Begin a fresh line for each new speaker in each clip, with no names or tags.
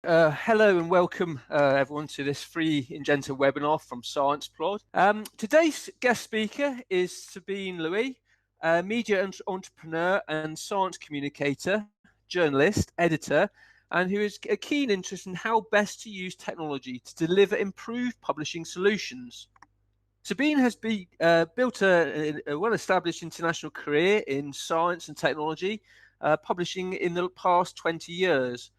Hello and welcome everyone to this free Ingenta webinar from SciencePOD. Today's guest speaker is Sabine Louët, a media entrepreneur and science communicator, journalist, editor, and who has a keen interest in how best to use technology to deliver improved publishing solutions. Sabine has built a well-established international career in science and technology, publishing in the past 20 years.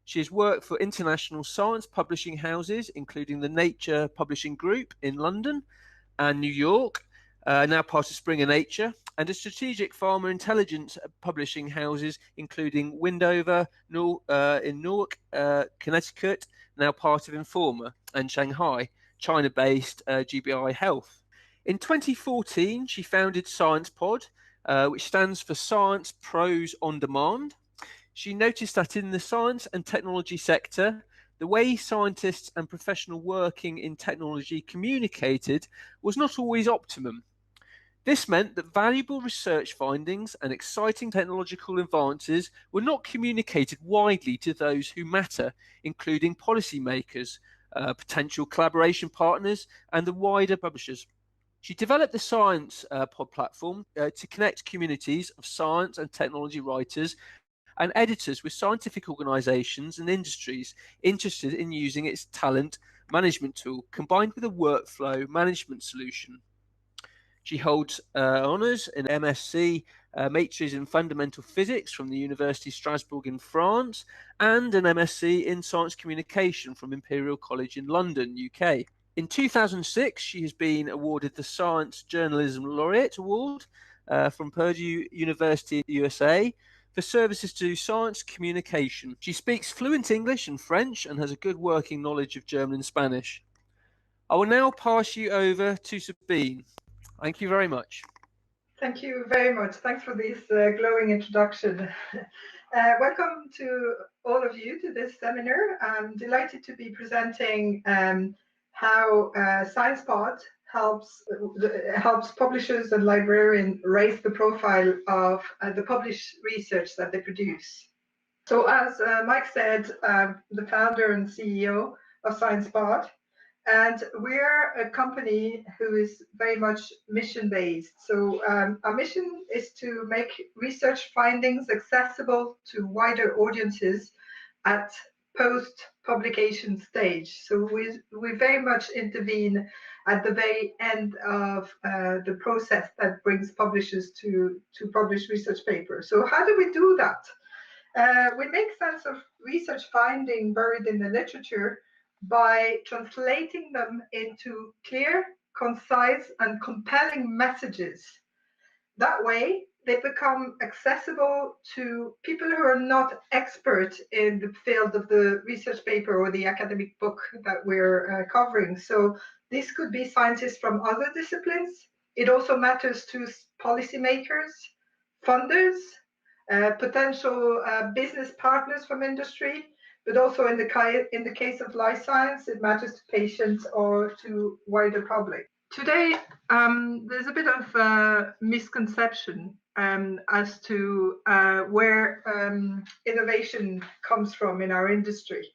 She has worked for international science publishing houses, including the Nature Publishing Group in London and New York, now part of Springer Nature, and a strategic pharma intelligence publishing houses, including Windover in Newark, Connecticut, now part of Informa, and Shanghai, China-based GBI Health. In 2014, she founded SciencePOD, which stands for Science Pros on Demand. She noticed that in the science and technology sector, the way scientists and professionals working in technology communicated was not always optimum. This meant that valuable research findings and exciting technological advances were not communicated widely to those who matter, including policymakers, potential collaboration partners, and the wider publishers. She developed the SciencePOD platform to connect communities of science and technology writers and editors with scientific organizations and industries interested in using its talent management tool, combined with a workflow management solution. She holds honors in MSc Maîtrise in Fundamental Physics from the University of Strasbourg in France, and an MSc in Science Communication from Imperial College in London, UK. In 2006, she has been awarded the Science Journalism Laureate Award from Purdue University, USA, for services to science communication. She speaks fluent English and French and has a good working knowledge of German and Spanish. I will now pass you over to Sabine. Thank you very much.
Thank you very much. Thanks for this glowing introduction. Welcome to all of you to this seminar. I'm delighted to be presenting how SciencePOD helps publishers and librarians raise the profile of the published research that they produce. So as Mike said, the founder and CEO of SciencePOD, and we're a company who is very much mission-based. So our mission is to make research findings accessible to wider audiences at post-publication stage. So we very much intervene at the very end of the process that brings publishers to publish research papers. So how do we do that? We make sense of research finding buried in the literature by translating them into clear, concise, and compelling messages. That way, they become accessible to people who are not expert in the field of the research paper or the academic book that we're covering. So this could be scientists from other disciplines. It also matters to policymakers, funders, potential business partners from industry, but also in the case of life science, it matters to patients or to wider public. Today, there's a bit of misconception as to where innovation comes from in our industry.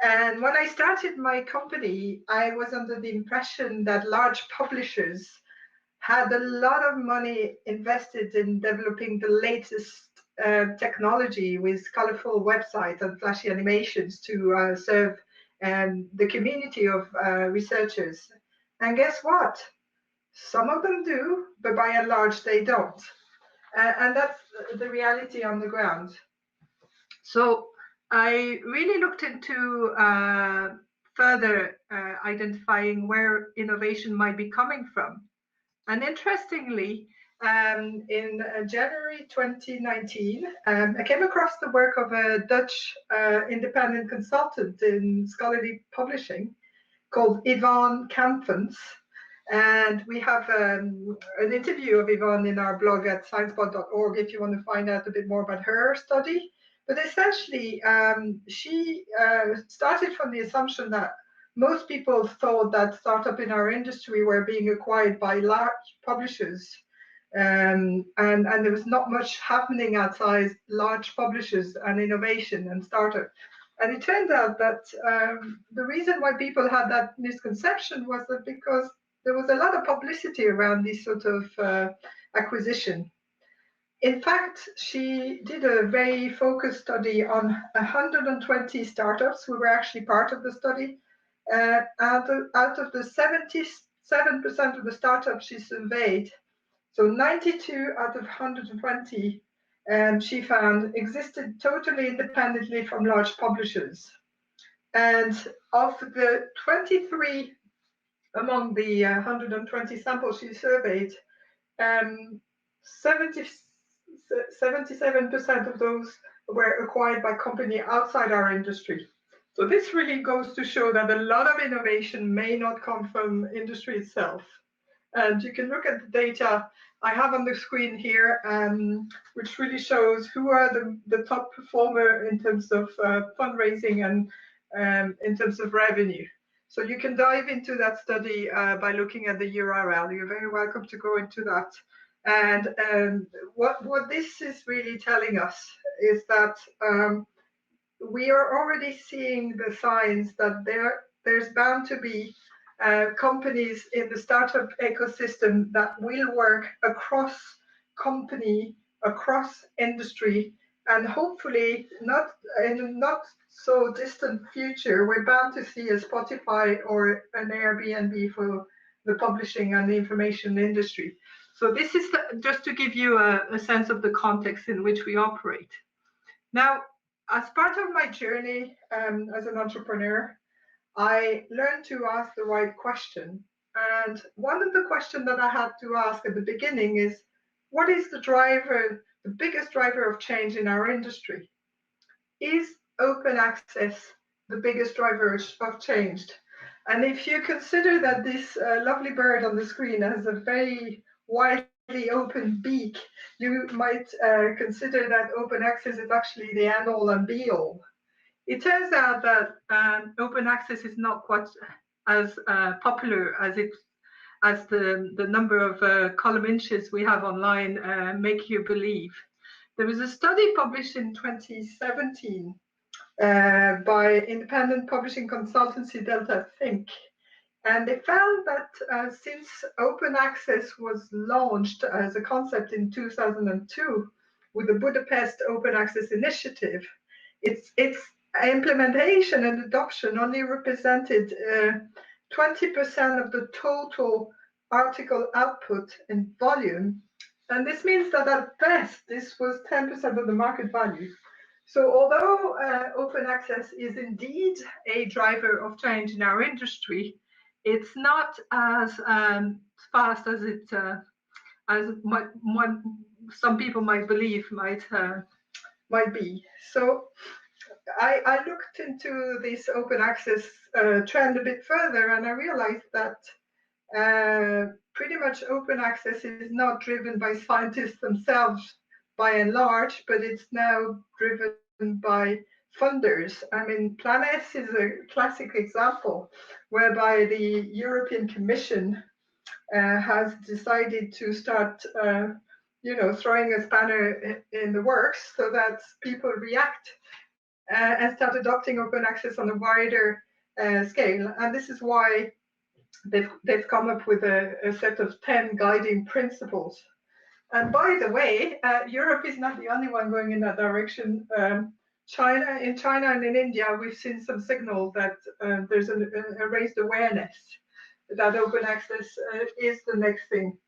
And when I started my company, I was under the impression that large publishers had a lot of money invested in developing the latest technology with colorful websites and flashy animations to serve the community of researchers. And guess what? Some of them do, but by and large they don't. And that's the reality on the ground. So I really looked into further identifying where innovation might be coming from. And interestingly, in January 2019, I came across the work of a Dutch independent consultant in scholarly publishing called Yvonne Kampfens. And we have an interview of Yvonne in our blog at sciencepod.org if you want to find out a bit more about her study. But essentially, she started from the assumption that most people thought that startups in our industry were being acquired by large publishers. And there was not much happening outside large publishers and innovation and startup. And it turned out that the reason why people had that misconception was that because there was a lot of publicity around this sort of acquisition. In fact, she did a very focused study on 120 startups who were actually part of the study. Out of the 77% of the startups she surveyed, so 92 out of 120, she found existed totally independently from large publishers. And of the 23 among the 120 samples she surveyed, 77% of those were acquired by company outside our industry. So this really goes to show that a lot of innovation may not come from industry itself. And you can look at the data I have on the screen here, which really shows who are the top performer in terms of fundraising and in terms of revenue. So you can dive into that study by looking at the URL. You're very welcome to go into that. And what this is really telling us is that we are already seeing the signs that there's bound to be companies in the startup ecosystem that will work across company, across industry, and hopefully not in a not so distant future, we're bound to see a Spotify or an Airbnb for the publishing and the information industry. So this is just to give you a sense of the context in which we operate. Now, as part of my journey as an entrepreneur, I learned to ask the right question. And one of the questions that I had to ask at the beginning is, what is the driver, the biggest driver of change in our industry? Is open access the biggest driver of change? And if you consider that this lovely bird on the screen has a very widely open beak, you might consider that open access is actually the end all and be all. It turns out that open access is not quite as popular as the number of column inches we have online make you believe. There was a study published in 2017 by independent publishing consultancy Delta Think, and they found that since open access was launched as a concept in 2002 with the Budapest Open Access Initiative, its implementation and adoption only represented 20% of the total article output in volume. And this means that at best, this was 10% of the market value. So although open access is indeed a driver of change in our industry, it's not as fast as it as some people might believe might be. So I looked into this open access trend a bit further, and I realized that pretty much open access is not driven by scientists themselves by and large, but it's now driven by funders. I mean, Plan S is a classic example whereby the European Commission has decided to start throwing a spanner in the works so that people react and start adopting open access on a wider scale. And this is why they've come up with a set of 10 guiding principles. And by the way, Europe is not the only one going in that direction. In China and in India, we've seen some signal that there's a raised awareness that open access is the next thing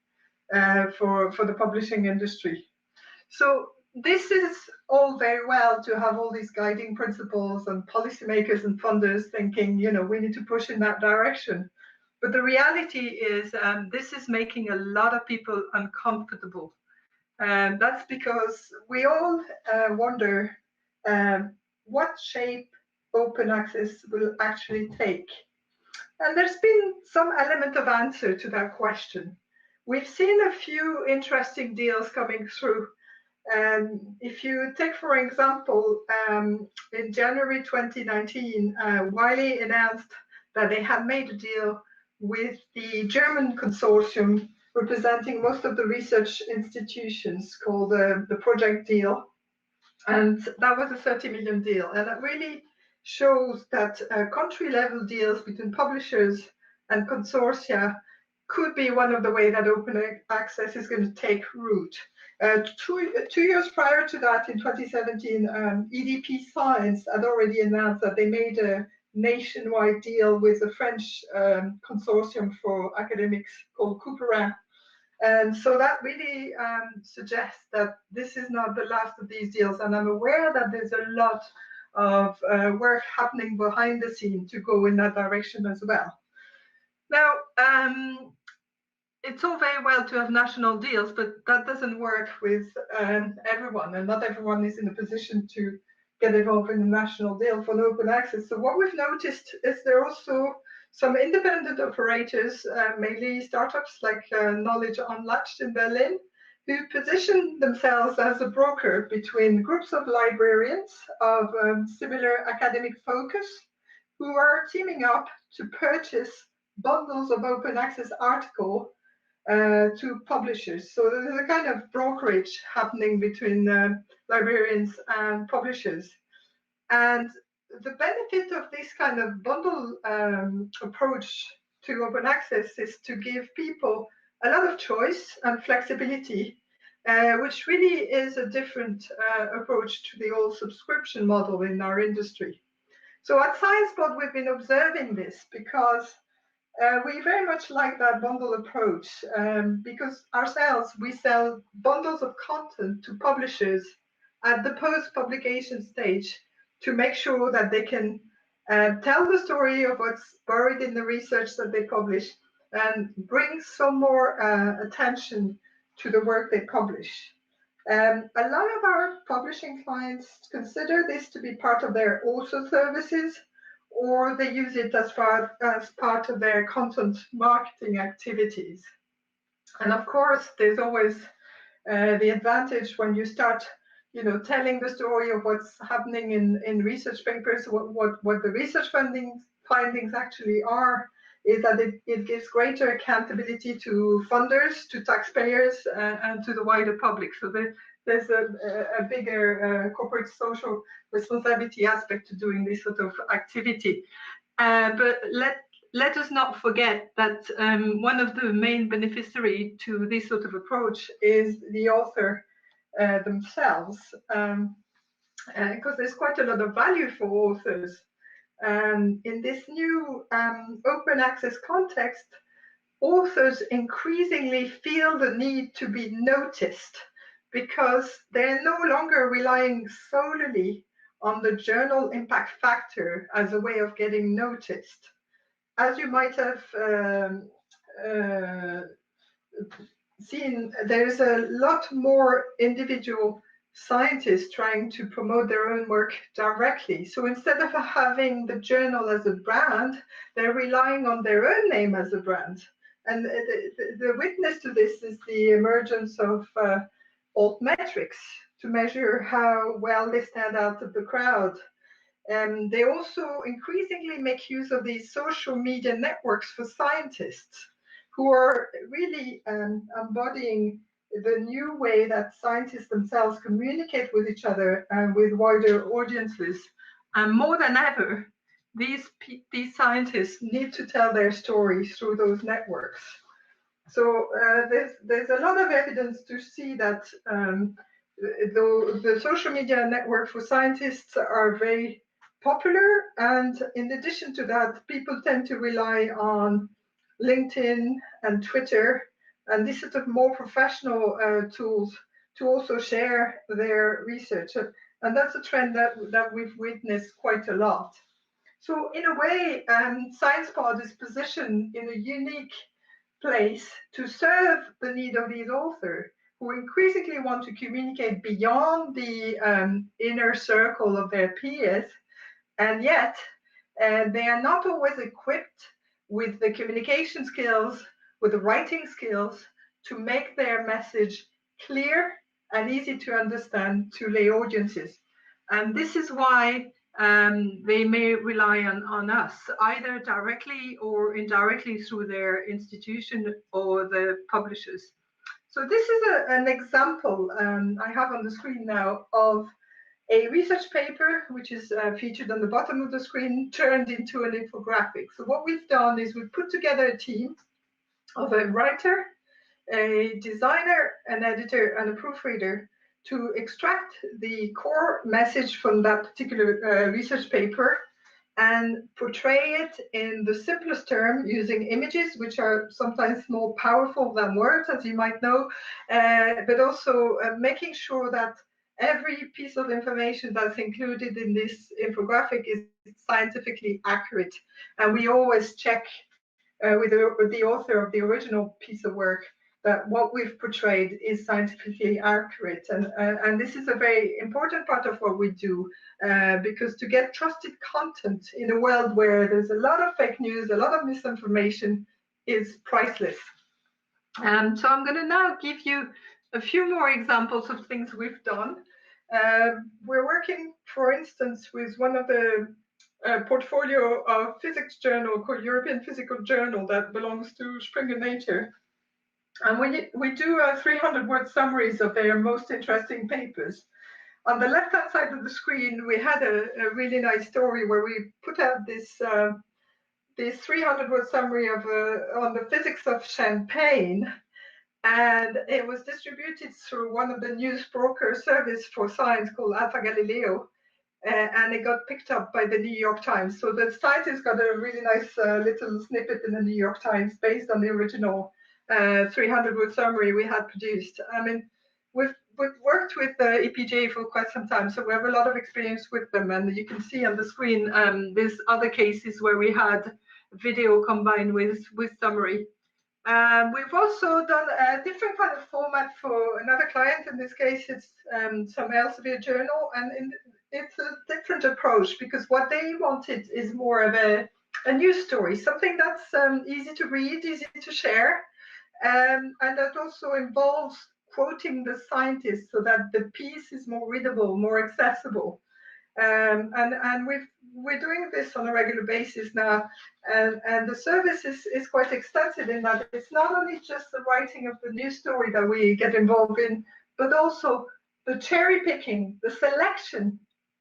for the publishing industry. So this is all very well to have all these guiding principles and policymakers and funders thinking, we need to push in that direction. But the reality is this is making a lot of people uncomfortable. And that's because we all wonder what shape open access will actually take. And there's been some element of answer to that question. We've seen a few interesting deals coming through. If you take, for example, in January 2019, Wiley announced that they had made a deal with the German consortium representing most of the research institutions called the Project Deal. And that was a 30 million deal. And that really shows that country-level deals between publishers and consortia could be one of the ways that open access is going to take root. 2 years prior to that, in 2017, EDP Science had already announced that they made a nationwide deal with a French consortium for academics called Couperin. And so that really suggests that this is not the last of these deals. And I'm aware that there's a lot of work happening behind the scene to go in that direction as well. Now, it's all very well to have national deals, but that doesn't work with everyone, and not everyone is in a position to get involved in a national deal for open access. So what we've noticed is there are also some independent operators, mainly startups like Knowledge Unlatched in Berlin, who position themselves as a broker between groups of librarians of similar academic focus who are teaming up to purchase bundles of open access articles to publishers. So there's a kind of brokerage happening between librarians and publishers. And the benefit of this kind of bundle approach to open access is to give people a lot of choice and flexibility, which really is a different approach to the old subscription model in our industry. So at SciencePOD, we've been observing this because we very much like that bundle approach because ourselves, we sell bundles of content to publishers at the post-publication stage to make sure that they can tell the story of what's buried in the research that they publish and bring some more attention to the work they publish. A lot of our publishing clients consider this to be part of their author services, or they use it as part of their content marketing activities. And of course, there's always the advantage when you start, telling the story of what's happening in research papers, what the research findings actually are, is that it gives greater accountability to funders, to taxpayers, and to the wider public. So there's a bigger corporate social responsibility aspect to doing this sort of activity. But let us not forget that one of the main beneficiaries to this sort of approach is the author themselves, because there's quite a lot of value for authors. In this new open access context, authors increasingly feel the need to be noticed because they're no longer relying solely on the journal impact factor as a way of getting noticed. As you might have seen, there's a lot more individual scientists trying to promote their own work directly. So instead of having the journal as a brand, they're relying on their own name as a brand. And the witness to this is the emergence of altmetrics to measure how well they stand out of the crowd. They also increasingly make use of these social media networks for scientists who are really embodying the new way that scientists themselves communicate with each other and with wider audiences. And more than ever, these scientists need to tell their story through those networks. So there's a lot of evidence to see that the social media network for scientists are very popular. And in addition to that, people tend to rely on LinkedIn and Twitter and these sort of more professional tools to also share their research. And that's a trend that we've witnessed quite a lot. So in a way, SciencePOD is positioned in a unique place to serve the need of these authors who increasingly want to communicate beyond the inner circle of their peers, and yet they are not always equipped with the communication skills, with the writing skills to make their message clear and easy to understand to lay audiences. And this is why they may rely on us, either directly or indirectly through their institution or the publishers. So this is an example I have on the screen now of a research paper, which is featured on the bottom of the screen, turned into an infographic. So what we've done is we've put together a team of a writer, a designer, an editor, and a proofreader to extract the core message from that particular research paper and portray it in the simplest term using images, which are sometimes more powerful than words, as you might know, but also making sure that every piece of information that's included in this infographic is scientifically accurate. And we always check with the author of the original piece of work that what we've portrayed is scientifically accurate. And this is a very important part of what we do, because to get trusted content in a world where there's a lot of fake news, a lot of misinformation, is priceless. So I'm going to now give you a few more examples of things we've done. We're working, for instance, with one of the portfolio of physics journal called European Physical Journal that belongs to Springer Nature. And we do 300-word summaries of their most interesting papers. On the left-hand side of the screen, we had a really nice story where we put out this 300-word summary of on the physics of champagne, and it was distributed through one of the news broker service for science called Alpha Galileo, and it got picked up by the New York Times. So the scientists got a really nice little snippet in the New York Times based on the original 300-word summary we had produced. I mean, we've worked with EPJ for quite some time, so we have a lot of experience with them. And you can see on the screen, there's other cases where we had video combined with summary. We've also done a different kind of format for another client. In this case, it's some Elsevier journal, and it's a different approach because what they wanted is more of a news story, something that's easy to read, easy to share, and that also involves quoting the scientists so that the piece is more readable, more accessible. And we're doing this on a regular basis now, and the service is quite extensive in that it's not only just the writing of the news story that we get involved in, but also the cherry picking, the selection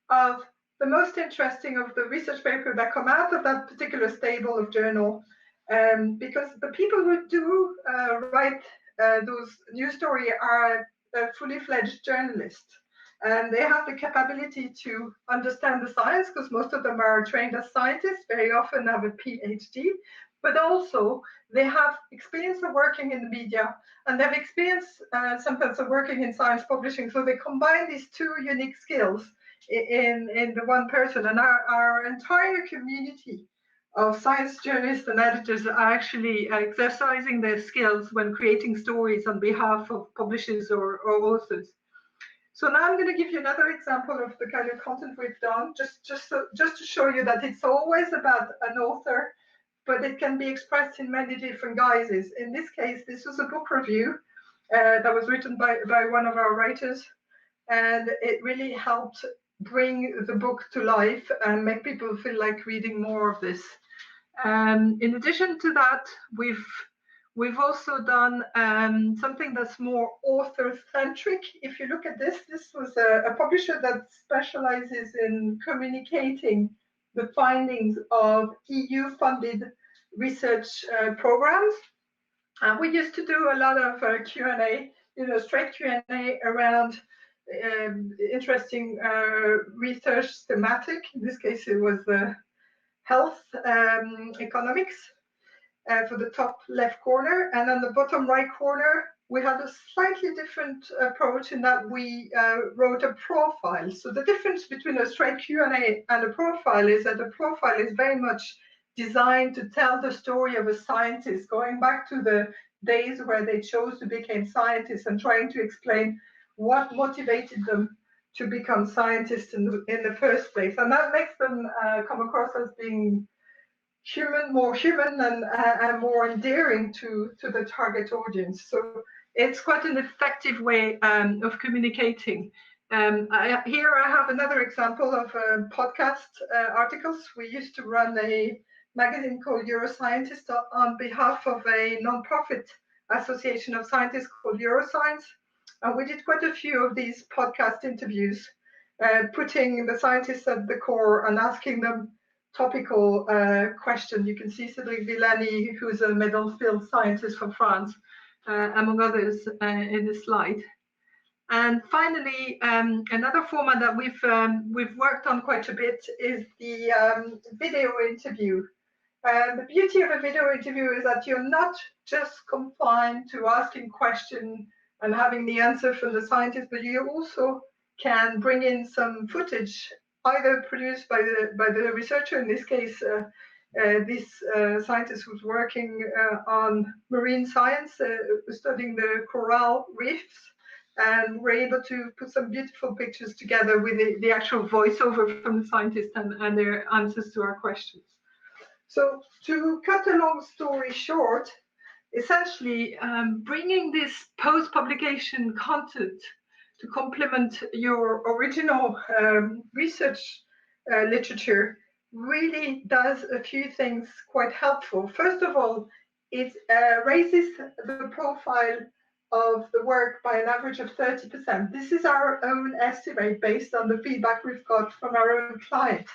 of the most interesting of the research paper that come out of that particular stable of journal, because the people who do write those news stories are fully fledged journalists. And they have the capability to understand the science because most of them are trained as scientists, very often have a PhD, but also they have experience of working in the media and they have experience sometimes of working in science publishing. So they combine these two unique skills in the one person. And our entire community of science journalists and editors are actually exercising their skills when creating stories on behalf of publishers or authors. So now I'm going to give you another example of the kind of content we've done, just to show you that it's always about an author, but it can be expressed in many different guises. In this case, this was a book review that was written by one of our writers, and it really helped bring the book to life and make people feel like reading more of this. In addition to that, we've also done something that's more author-centric. If you look at this was a publisher that specializes in communicating the findings of EU-funded research programs. And we used to do a lot of Q&A, straight Q&A around interesting research thematic. In this case, it was health economics. For the top left corner, and on the bottom right corner, we had a slightly different approach in that we wrote a profile. So the difference between a straight Q&A and a profile is that a profile is very much designed to tell the story of a scientist, going back to the days where they chose to become scientists and trying to explain what motivated them to become scientists in the first place. And that makes them come across as being more human and more endearing to the target audience. So it's quite an effective way of communicating. Here I have another example of podcast articles. We used to run a magazine called Euroscientist on behalf of a non-profit association of scientists called Euroscience. And we did quite a few of these podcast interviews. putting the scientists at the core and asking them topical questions. You can see Cédric Villani, who's a medal field scientist from France, among others in this slide. And finally, another format that we've worked on quite a bit is the video interview. The beauty of a video interview is that you're not just confined to asking questions and having the answer from the scientist, but you also can bring in some footage, either produced by the researcher. In this case, this scientist was working on marine science, studying the coral reefs, and we're able to put some beautiful pictures together with the actual voiceover from the scientists and their answers to our questions. So to cut a long story short, essentially bringing this post-publication content to complement your original research literature really does a few things quite helpful. First of all, it raises the profile of the work by an average of 30%. This is our own estimate based on the feedback we've got from our own client.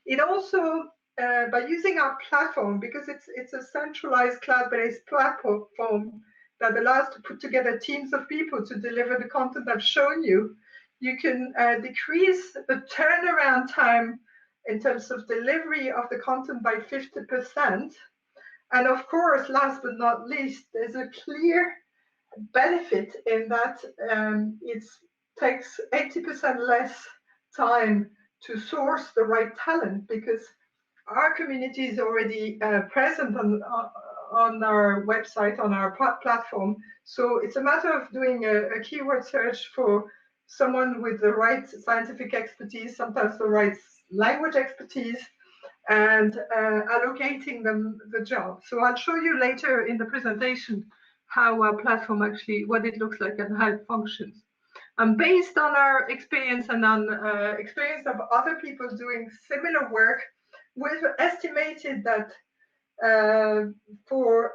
It also, by using our platform, because it's a centralized cloud-based platform that allows to put together teams of people to deliver the content I've shown you, you can decrease the turnaround time in terms of delivery of the content by 50%. And of course, last but not least, there's a clear benefit in that it takes 80% less time to source the right talent, because our community is already present on our website, on our platform. So it's a matter of doing a keyword search for someone with the right scientific expertise, sometimes the right language expertise, and allocating them the job. So I'll show you later in the presentation how our platform actually, what it looks like and how it functions. And based on our experience and on experience of other people doing similar work, we've estimated that for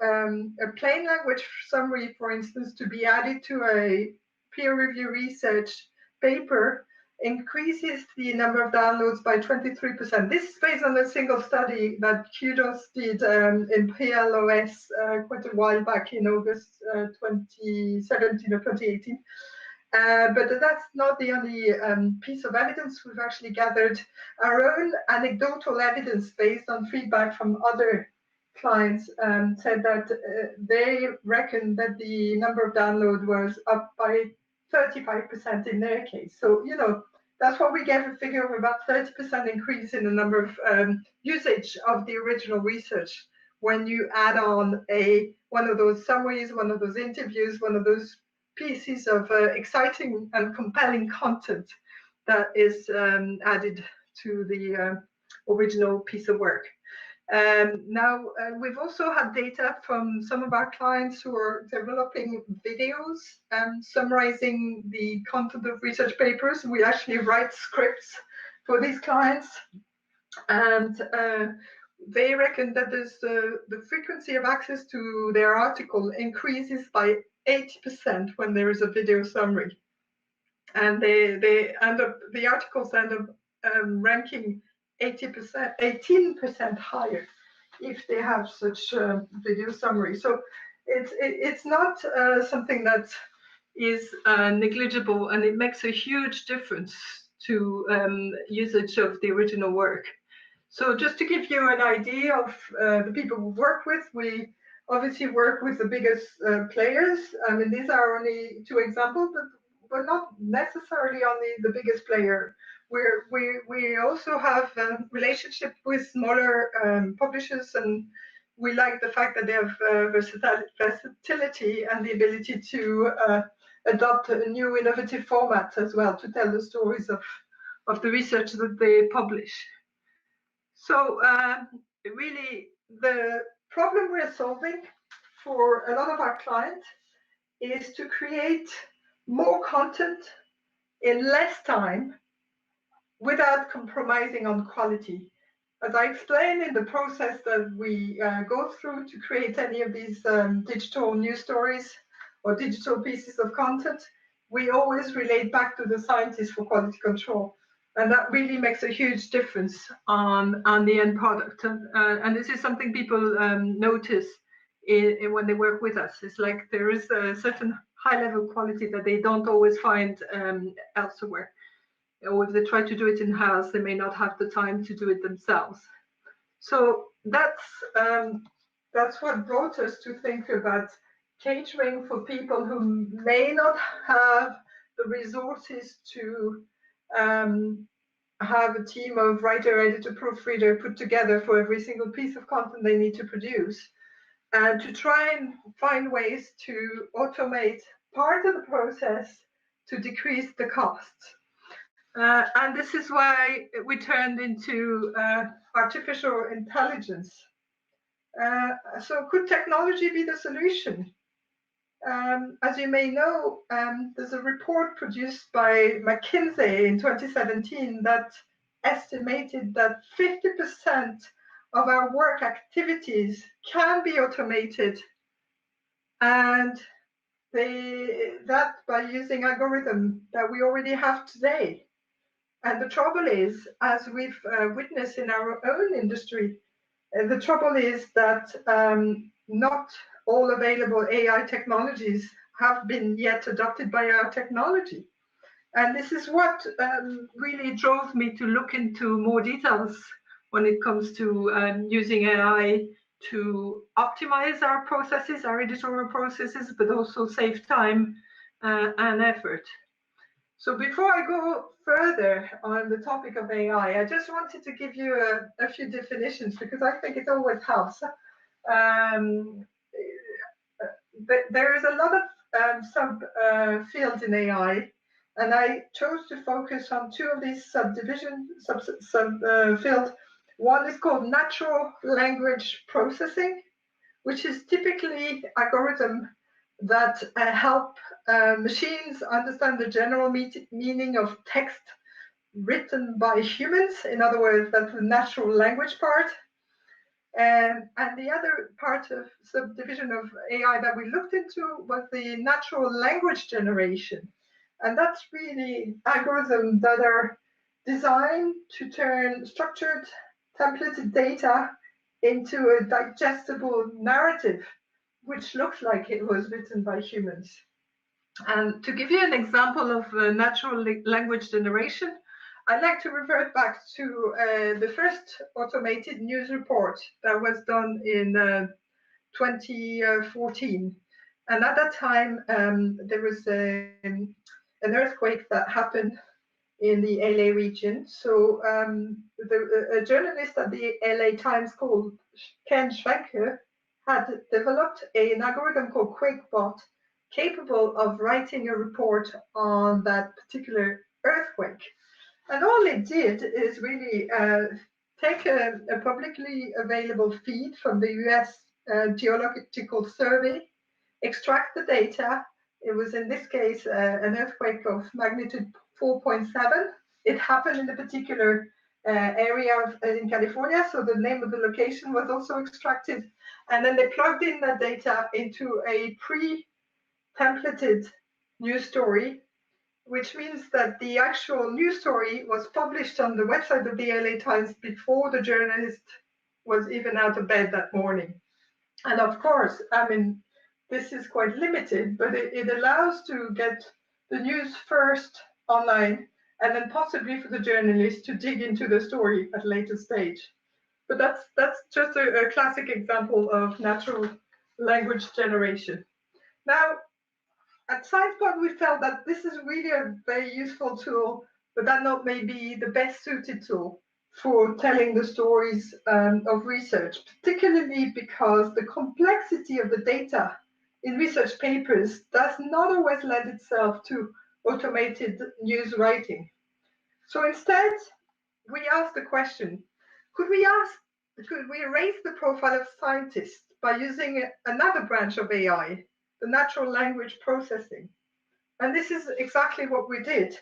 a plain language summary, for instance, to be added to a peer review research paper increases the number of downloads by 23%. This is based on a single study that Kudos did in PLOS quite a while back in August 2017 or 2018. But that's not the only piece of evidence. We've actually gathered our own anecdotal evidence based on feedback from other clients, said that they reckon that the number of downloads was up by 35% in their case. So, you know, that's what we get, a figure of about 30% increase in the number of usage of the original research when you add on one of those summaries, one of those interviews, one of those pieces of exciting and compelling content that is added to the original piece of work. Now, we've also had data from some of our clients who are developing videos summarizing the content of research papers. We actually write scripts for these clients, and they reckon that there's the frequency of access to their article increases by 80% when there is a video summary, and they end up, the articles end up ranking 18% higher if they have such video summary. So it's not something that is negligible, and it makes a huge difference to usage of the original work. So just to give you an idea of the people we work with, we obviously work with the biggest players. I mean, these are only two examples, but not necessarily only the biggest player. We also have a relationship with smaller publishers, and we like the fact that they have versatility and the ability to adopt a new innovative format as well to tell the stories of the research that they publish. So really, the problem we're solving for a lot of our clients is to create more content in less time without compromising on quality. As I explained in the process that we go through to create any of these digital news stories or digital pieces of content, we always relate back to the scientists for quality control. And that really makes a huge difference on the end product. And this is something people notice when they work with us. It's like there is a certain high level quality that they don't always find elsewhere. Or if they try to do it in-house, they may not have the time to do it themselves. So that's what brought us to think about catering for people who may not have the resources to have a team of writer, editor, proofreader put together for every single piece of content they need to produce, and to try and find ways to automate part of the process to decrease the costs. And this is why we turned into artificial intelligence. So could technology be the solution? As you may know, there's a report produced by McKinsey in 2017 that estimated that 50% of our work activities can be automated, and that by using algorithms that we already have today. And the trouble is, as we've witnessed in our own industry, the trouble is that not all available AI technologies have been yet adopted by our technology. And this is what really drove me to look into more details when it comes to using AI to optimize our processes, our editorial processes, but also save time and effort. So before I go further on the topic of AI, I just wanted to give you a few definitions, because I think it always helps. There is a lot of sub-fields in AI, and I chose to focus on two of these sub-fields. One is called natural language processing, which is typically algorithm that help machines understand the general meaning of text written by humans. In other words, that's the natural language part. And the other part of subdivision of AI that we looked into was the natural language generation. And that's really algorithms that are designed to turn structured templated data into a digestible narrative, which looks like it was written by humans. And to give you an example of natural language generation, I'd like to revert back to the first automated news report that was done in 2014. And at that time, there was an earthquake that happened in the LA region. So a journalist at the LA Times called Ken Schwenker had developed an algorithm called QuakeBot, capable of writing a report on that particular earthquake. And all it did is really take a publicly available feed from the US Geological Survey, extract the data. It was, in this case, an earthquake of magnitude 4.7. It happened in a particular area in California, so the name of the location was also extracted. And then they plugged in that data into a pre-templated news story, which means that the actual news story was published on the website of the LA Times before the journalist was even out of bed that morning. And of course, I mean, this is quite limited, but it allows to get the news first online, and then possibly for the journalist to dig into the story at a later stage. But that's just a classic example of natural language generation. Now, at SciencePOD, we felt that this is really a very useful tool, but that not maybe the best suited tool for telling the stories of research, particularly because the complexity of the data in research papers does not always lend itself to automated news writing. So instead, we asked the question, could we raise the profile of scientists by using another branch of AI, the natural language processing? And this is exactly what we did.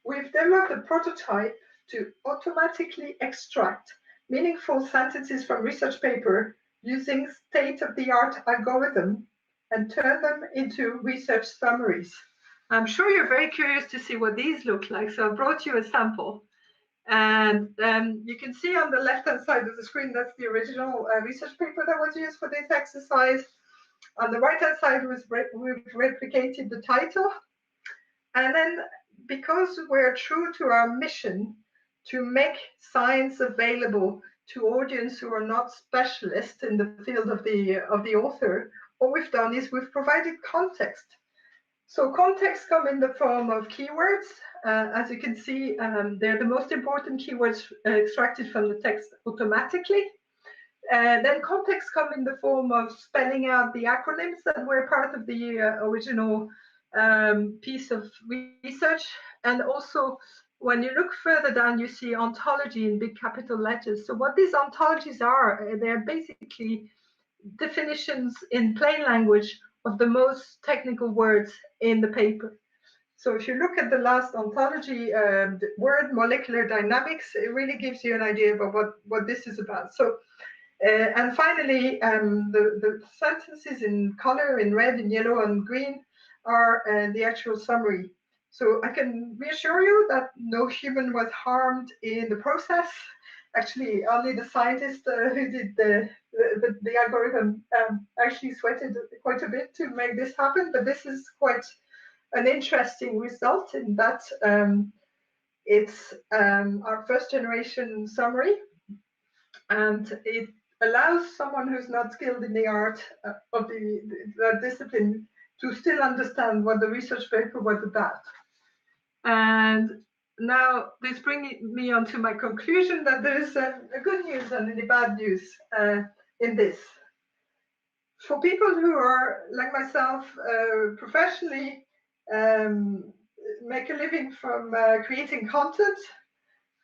We've developed a prototype to automatically extract meaningful sentences from research paper using state-of-the-art algorithm and turn them into research summaries. I'm sure you're very curious to see what these look like, so I brought you a sample. And you can see on the left-hand side of the screen, that's the original research paper that was used for this exercise. On the right-hand side, we've replicated the title. And then, because we're true to our mission to make science available to audience who are not specialists in the field of the author, what we've done is we've provided context. So context come in the form of keywords. As you can see, they're the most important keywords extracted from the text automatically. Then context come in the form of spelling out the acronyms that were part of the original piece of research. And also, when you look further down, you see ontology in big capital letters. So what these ontologies are, they're basically definitions in plain language of the most technical words in the paper. So if you look at the last ontology, the word molecular dynamics, it really gives you an idea about what this is about. So, and finally, the sentences in color, in red, in yellow, and green are the actual summary. So I can reassure you that no human was harmed in the process. Actually, only the scientist who did the algorithm actually sweated quite a bit to make this happen. But this is quite an interesting result in that it's our first generation summary, and it allows someone who's not skilled in the art of the discipline to still understand what the research paper was about. And now this brings me on to my conclusion that there is a good news and a bad news in this. For people who are, like myself, professionally make a living from creating content,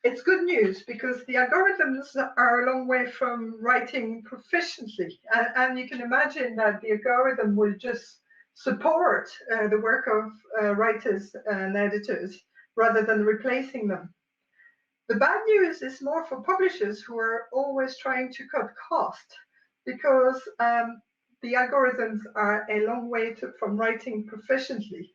it's good news because the algorithms are a long way from writing proficiently. And you can imagine that the algorithm will just support the work of writers and editors rather than replacing them. The bad news is more for publishers who are always trying to cut cost because the algorithms are a long way from writing proficiently.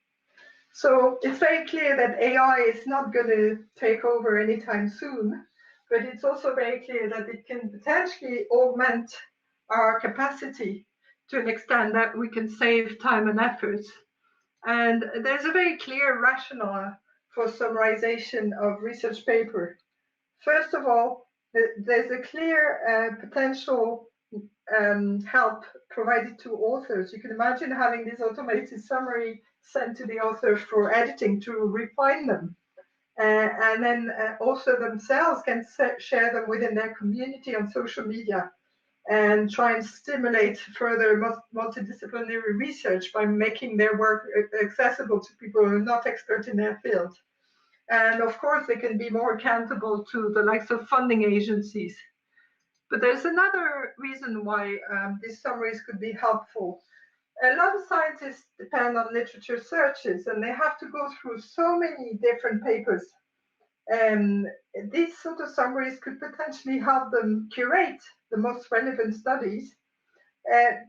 So it's very clear that AI is not going to take over anytime soon, but it's also very clear that it can potentially augment our capacity to an extent that we can save time and effort. And there's a very clear rationale for summarization of research paper. First of all, there's a clear potential help provided to authors. You can imagine having this automated summary sent to the author for editing to refine them. And then author themselves can share them within their community on social media and try and stimulate further multidisciplinary research by making their work accessible to people who are not experts in their field. And of course, they can be more accountable to the likes of funding agencies. But there's another reason why these summaries could be helpful. A lot of scientists depend on literature searches, and they have to go through so many different papers. These sort of summaries could potentially help them curate the most relevant studies,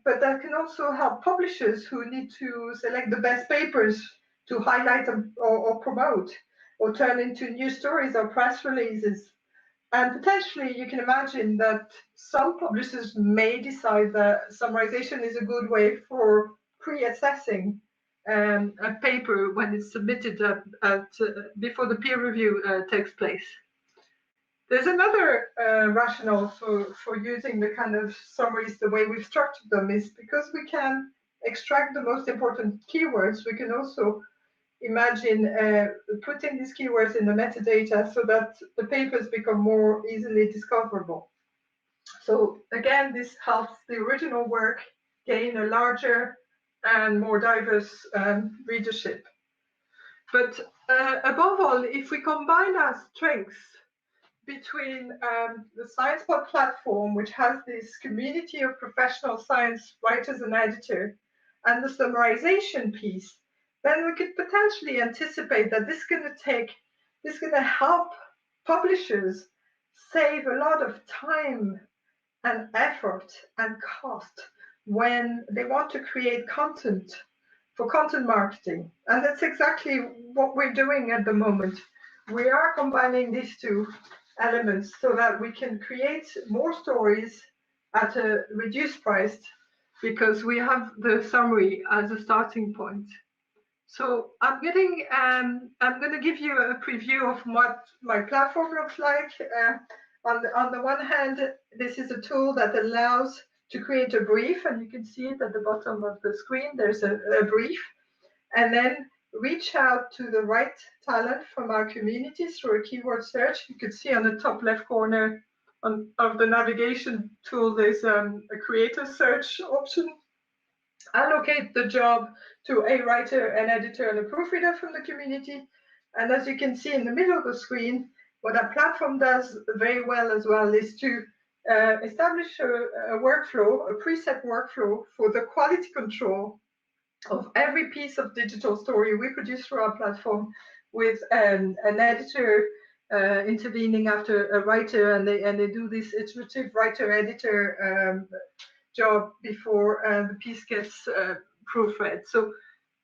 but that can also help publishers who need to select the best papers to highlight or promote, or turn into news stories or press releases. And potentially, you can imagine that some publishers may decide that summarization is a good way for pre-assessing a paper when it's submitted before the peer review takes place. There's another rationale for using the kind of summaries the way we've structured them is because we can extract the most important keywords. We can also imagine putting these keywords in the metadata so that the papers become more easily discoverable. So again, this helps the original work gain a larger and more diverse readership. But above all, if we combine our strengths between the SciencePOD platform, which has this community of professional science writers and editors, and the summarization piece, then we could potentially anticipate that this is going to help publishers save a lot of time and effort and cost when they want to create content for content marketing. And that's exactly what we're doing at the moment. We are combining these two elements so that we can create more stories at a reduced price because we have the summary as a starting point. So I'm going to give you a preview of what my platform looks like. On the one hand, this is a tool that allows to create a brief, and you can see it at the bottom of the screen. There's a brief, and then reach out to the right talent from our community through a keyword search. You can see on the top left corner of the navigation tool, there's a creator search option. Allocate the job to a writer, an editor, and a proofreader from the community. And as you can see in the middle of the screen, what our platform does very well as well is to establish a workflow, a preset workflow for the quality control of every piece of digital story we produce through our platform, with an editor intervening after a writer, and they do this iterative writer-editor job before the piece gets proofread. So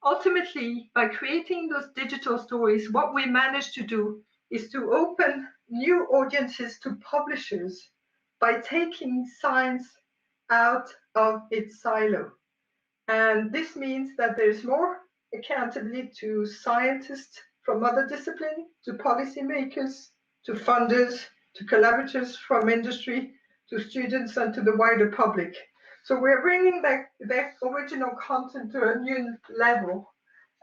ultimately, by creating those digital stories, what we managed to do is to open new audiences to publishers by taking science out of its silo. And this means that there's more accountability to scientists from other disciplines, to policymakers, to funders, to collaborators from industry, to students, and to the wider public. So we're bringing back original content to a new level.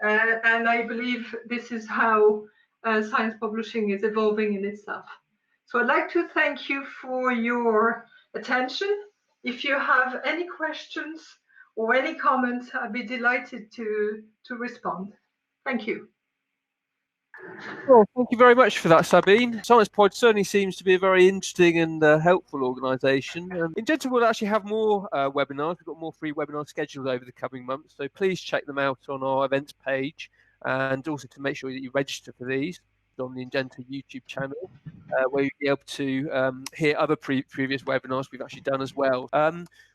And I believe this is how science publishing is evolving in itself. So I'd like to thank you for your attention. If you have any questions or any comments, I'd be delighted to respond. Thank you.
Well, thank you very much for that, Sabine. SciencePOD certainly seems to be a very interesting and helpful organisation. Ingenta will actually have more webinars. We've got more free webinars scheduled over the coming months, so please check them out on our events page, and also to make sure that you register for these on the Ingenta YouTube channel, where you'll be able to hear other previous webinars we've actually done as well.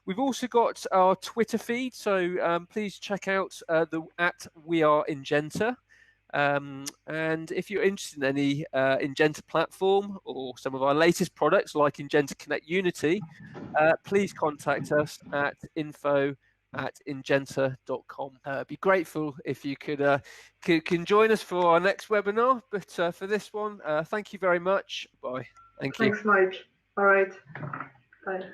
We've also got our Twitter feed, so please check out the @WeAreIngenta. And if you're interested in any Ingenta platform or some of our latest products like Ingenta Connect Unity, please contact us at info@ingenta.com. Be grateful if you can join us for our next webinar, but for this one, thank you very much. Bye. Thank you.
Thanks, Mike. All right. Bye.